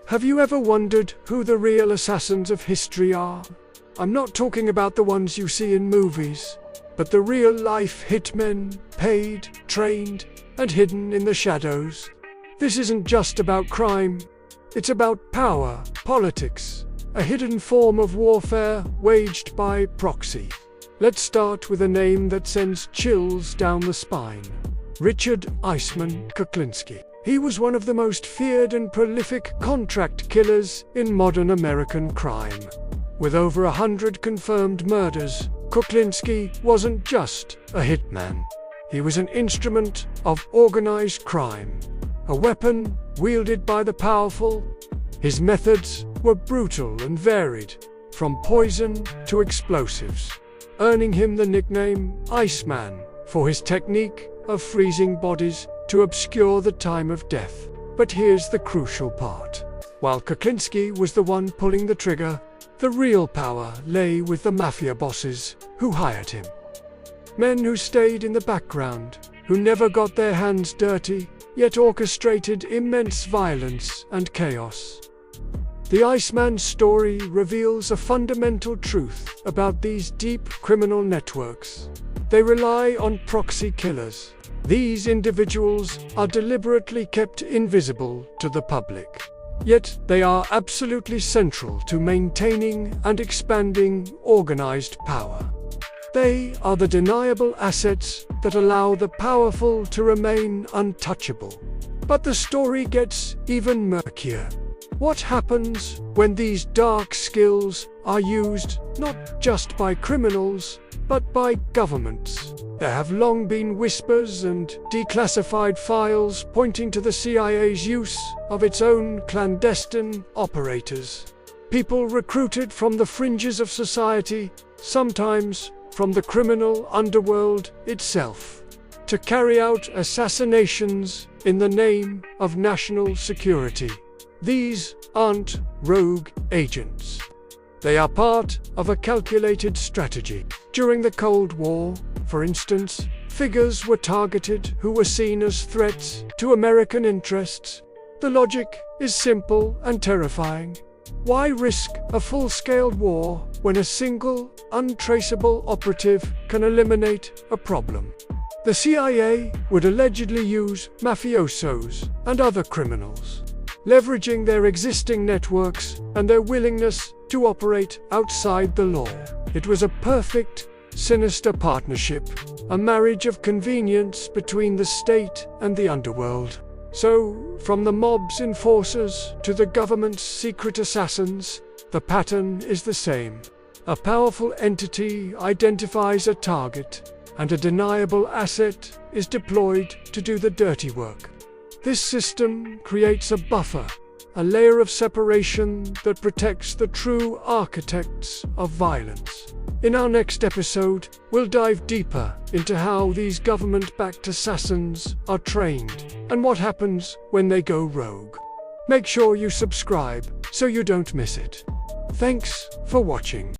Have you ever wondered who the real assassins of history are? I'm not talking about the ones you see in movies, but the real-life hitmen, paid, trained, and hidden in the shadows. This isn't just about crime. It's about power, politics, a hidden form of warfare waged by proxy. Let's start with a name that sends chills down the spine. Richard Iceman Kuklinski. He was one of the most feared and prolific contract killers in modern American crime. With over 100 confirmed murders, Kuklinski wasn't just a hitman. He was an instrument of organized crime, a weapon wielded by the powerful. His methods were brutal and varied, from poison to explosives, earning him the nickname Iceman for his technique of freezing bodies to obscure the time of death. But here's the crucial part. While Kuklinski was the one pulling the trigger, the real power lay with the mafia bosses who hired him. Men who stayed in the background, who never got their hands dirty, yet orchestrated immense violence and chaos. The Iceman story reveals a fundamental truth about these deep criminal networks. They rely on proxy killers. These individuals are deliberately kept invisible to the public. Yet they are absolutely central to maintaining and expanding organized power. They are the deniable assets that allow the powerful to remain untouchable. But the story gets even murkier. What happens when these dark skills are used not just by criminals, but by governments? There have long been whispers and declassified files pointing to the CIA's use of its own clandestine operators. People recruited from the fringes of society, sometimes from the criminal underworld itself, to carry out assassinations in the name of national security. These aren't rogue agents. They are part of a calculated strategy. During the Cold War, for instance, figures were targeted who were seen as threats to American interests. The logic is simple and terrifying. Why risk a full-scale war when a single, untraceable operative can eliminate a problem? The CIA would allegedly use mafiosos and other criminals, leveraging their existing networks and their willingness to operate outside the law. It was a perfect, sinister partnership, a marriage of convenience between the state and the underworld. So, from the mob's enforcers to the government's secret assassins, the pattern is the same. A powerful entity identifies a target, and a deniable asset is deployed to do the dirty work. This system creates a buffer, a layer of separation that protects the true architects of violence. In our next episode, we'll dive deeper into how these government-backed assassins are trained and what happens when they go rogue. Make sure you subscribe so you don't miss it. Thanks for watching.